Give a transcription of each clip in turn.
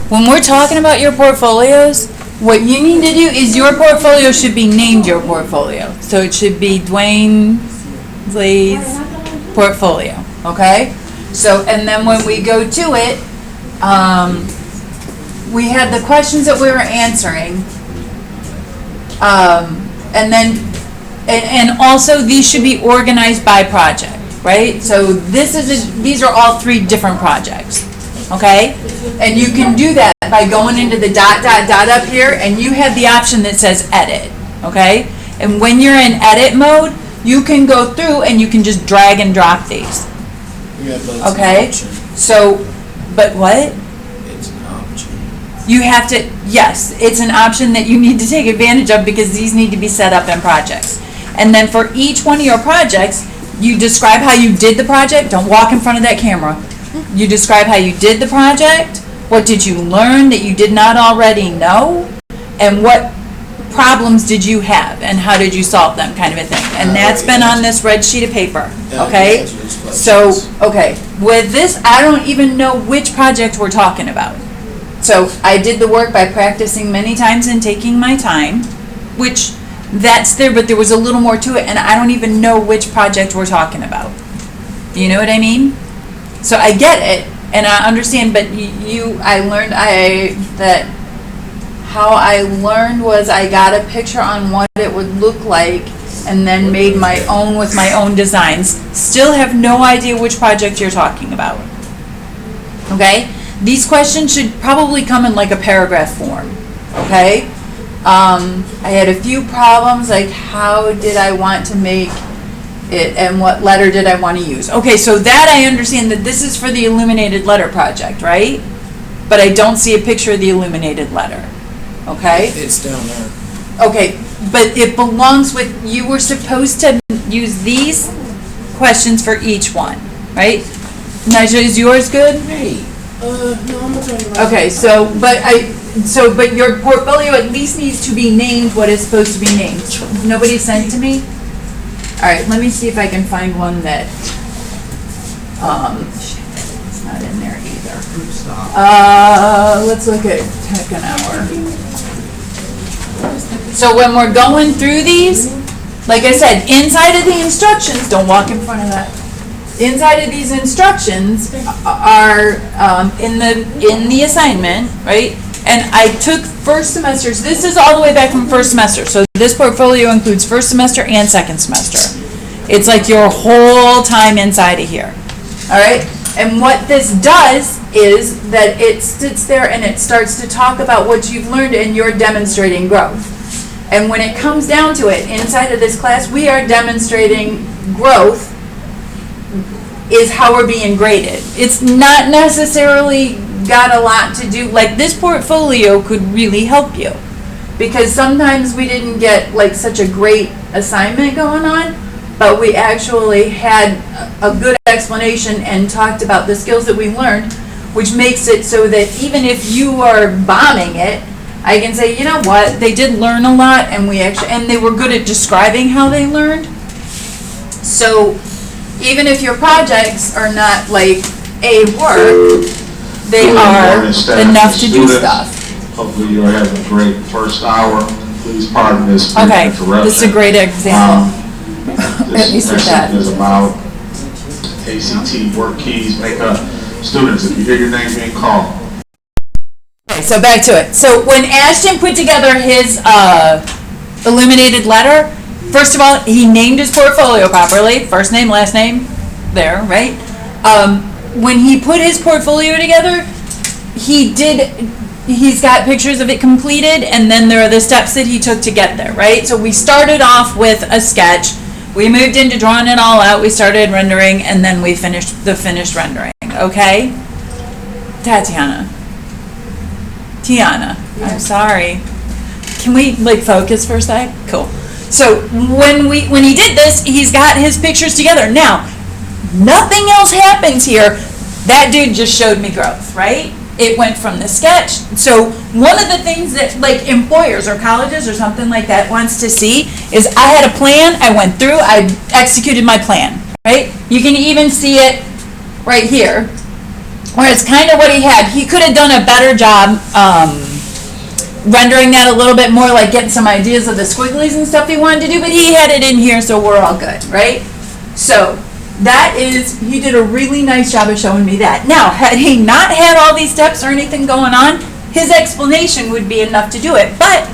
When we're talking about your portfolios, what you need to do is your portfolio should be named your portfolio. So it should be Dwayne Lay's portfolio, okay? So, and then when we go to it, we had the questions that we were answering. And then, and also these should be organized by project, right? So these are all 3 different projects, okay? And you can do that by going into the ... up here, and you have the option that says edit, okay? And when you're in edit mode, you can go through and you can just drag and drop these. Yeah, but it's Okay. an option. So, but what? It's an option. You have to, yes, it's an option that you need to take advantage of because these need to be set up in projects. And then for each one of your projects, you describe how you did the project. Don't walk in front of that camera. You describe how you did the project. What did you learn that you did not already know? And what problems did you have and how did you solve them, kind of a thing. And that's been on this red sheet of paper, okay? So, okay, with this, I don't even know which project we're talking about. So I did the work by practicing many times and taking my time, which that's there, but there was a little more to it, and I don't even know which project we're talking about. You know what I mean? So I get it, and I understand, but I learned that how I learned was I got a picture on what it would look like and then made my own with my own designs. Still have no idea which project you're talking about. Okay? These questions should probably come in like a paragraph form. Okay? I had a few problems, like how did I want to make it and what letter did I want to use. Okay, so that I understand that this is for the illuminated letter project, right? But I don't see a picture of the illuminated letter. Okay? It's down there. Okay, but it belongs with, you were supposed to use these questions for each one, right? Nigel, is yours good? Hey, no, I'm not talking about. Okay, but your portfolio at least needs to be named what it's supposed to be named. Nobody sent to me? All right, let me see if I can find one that, it's not in there either. Let's look at Tech an Hour. So when we're going through these, like I said, inside of the instructions, don't walk in front of that. Inside of these instructions are in the assignment, right? And I took first semesters. This is all the way back from first semester. So this portfolio includes first semester and second semester. It's like your whole time inside of here. All right? And what this does is that it sits there and it starts to talk about what you've learned and you're demonstrating growth. And when it comes down to it, inside of this class, we are demonstrating growth is how we're being graded. It's not necessarily got a lot to do, like this portfolio could really help you. Because sometimes we didn't get like such a great assignment going on, but we actually had a good explanation and talked about the skills that we learned, which makes it so that even if you are bombing it, I can say, you know what, they did learn a lot and they were good at describing how they learned. So even if your projects are not like a work, they are enough to do stuff. Hopefully you'll have a great first hour. Please pardon this Okay, interruption. this is a great example. At least with that. This is about ACT work keys. Make up students if you hear your name being called. Okay, so back to it. So when Ashton put together his illuminated letter, first of all, he named his portfolio properly. First name, last name, there, right? When he put his portfolio together, he's got pictures of it completed, and then there are the steps that he took to get there, right? So we started off with a sketch. We moved into drawing it all out. We started rendering, and then we finished the finished rendering, okay? Tiana, I'm sorry. Can we focus for a sec? Cool. So when he did this, he's got his pictures together. Now, nothing else happens here. That dude just showed me growth, right? It went from the sketch. So one of the things that employers or colleges or something like that wants to see is I had a plan, I went through, I executed my plan, right? You can even see it right here. where it's kind of what he had. He could have done a better job, rendering that a little bit more, like getting some ideas of the squigglies and stuff he wanted to do, but he had it in here, so we're all good, right? So, that is, he did a really nice job of showing me that. Now, had he not had all these steps or anything going on, his explanation would be enough to do it, but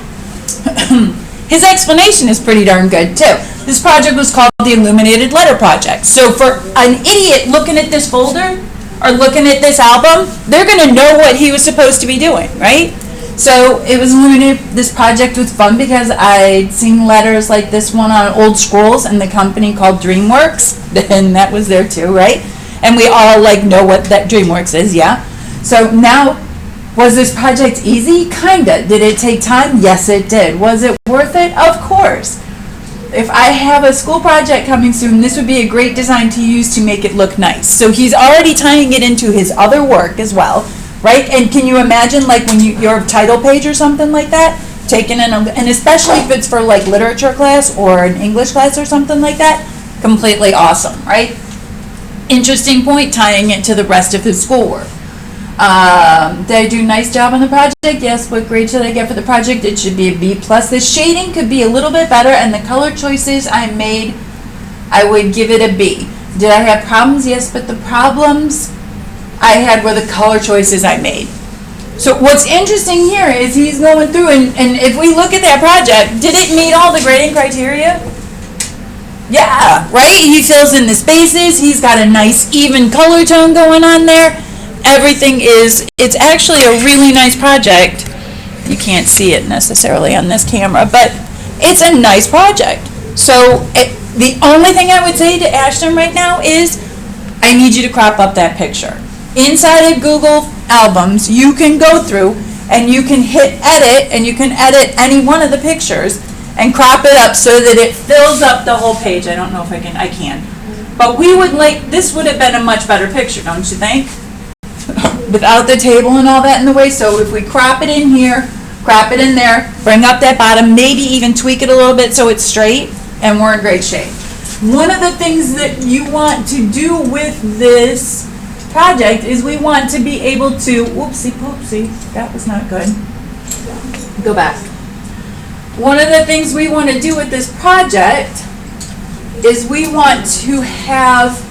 his explanation is pretty darn good too. This project was called the Illuminated Letter Project. So for an idiot looking at this folder or looking at this album, they're gonna know what he was supposed to be doing, right? So it was illuminated, this project was fun because I'd seen letters like this one on old scrolls and the company called DreamWorks, and that was there too, right? And we all like know what that DreamWorks is, yeah? So now, was this project easy? Kinda. Did it take time? Yes, it did. Was it worth it? Of course. If I have a school project coming soon, this would be a great design to use to make it look nice. So he's already tying it into his other work as well, right? And can you imagine like when your title page or something like that, taken in, and especially if it's for like literature class or an English class or something like that, completely awesome, right? Interesting point, tying it to the rest of his schoolwork. Did I do a nice job on the project? Yes. What grade should I get for the project? It should be a B+. The shading could be a little bit better, and the color choices I made, I would give it a B. Did I have problems? Yes, but the problems I had were the color choices I made. So what's interesting here is he's going through, and if we look at that project, did it meet all the grading criteria? Yeah, right? He fills in the spaces. He's got a nice even color tone going on there. Everything is, it's actually a really nice project. You can't see it necessarily on this camera, but it's a nice project. So the only thing I would say to Ashton right now is I need you to crop up that picture. Inside of Google Albums, you can go through and you can hit edit and you can edit any one of the pictures and crop it up so that it fills up the whole page. I don't know if I can. But we would like, this would have been a much better picture, don't you think? Without the table and all that in the way. So if we crop it in here, crop it in there, bring up that bottom, maybe even tweak it a little bit so it's straight, and we're in great shape. One of the things that you want to do with this project is we want to be able to, whoopsie poopsie, that was not good. Go back. One of the things we want to do with this project is we want to have,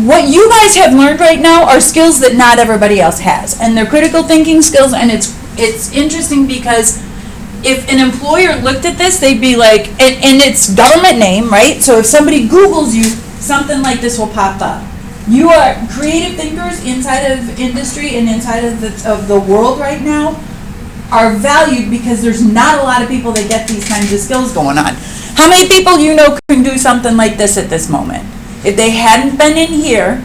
what you guys have learned right now are skills that not everybody else has, and they're critical thinking skills, and it's interesting because if an employer looked at this, they'd be like, and it's government name, right? So if somebody Googles you, something like this will pop up. You are creative thinkers inside of industry and inside of the world right now are valued because there's not a lot of people that get these kinds of skills going on. How many people you know can do something like this at this moment? If they hadn't been in here,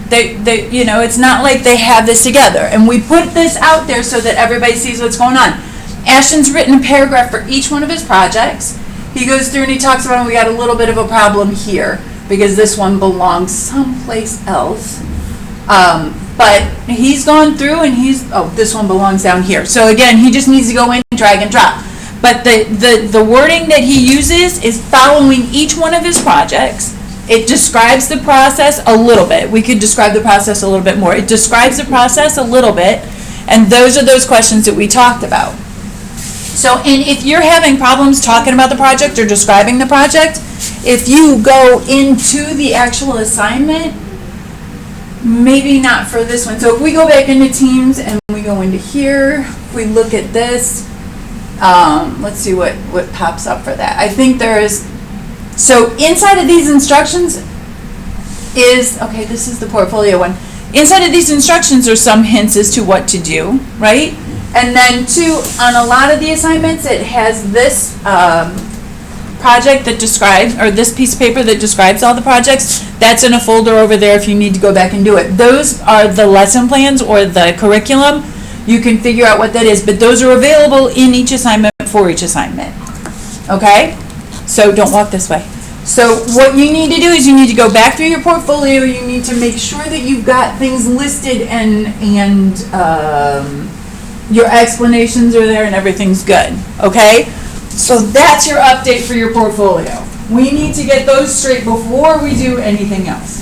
they you know, it's not like they have this together. And we put this out there so that everybody sees what's going on. Ashton's written a paragraph for each one of his projects. He goes through and he talks about, we got a little bit of a problem here because this one belongs someplace else. But he's gone through and this one belongs down here. So again, he just needs to go in, drag and drop. But the wording that he uses is following each one of his projects. It describes the process a little bit. We could describe the process a little bit more. It describes the process a little bit, and those are those questions that we talked about. So, and if you're having problems talking about the project or describing the project, if you go into the actual assignment, maybe not for this one. So if we go back into Teams and we go into here, we look at this, let's see what pops up for that. I think there is, so inside of these instructions is, okay, this is the portfolio one. Inside of these instructions are some hints as to what to do, right? And then too, on a lot of the assignments, it has this project that describes, or this piece of paper that describes all the projects. That's in a folder over there if you need to go back and do it. Those are the lesson plans or the curriculum. You can figure out what that is, but those are available in each assignment for each assignment. Okay? So don't walk this way. So what you need to do is you need to go back through your portfolio. You need to make sure that you've got things listed and your explanations are there and everything's good. Okay? So that's your update for your portfolio. We need to get those straight before we do anything else.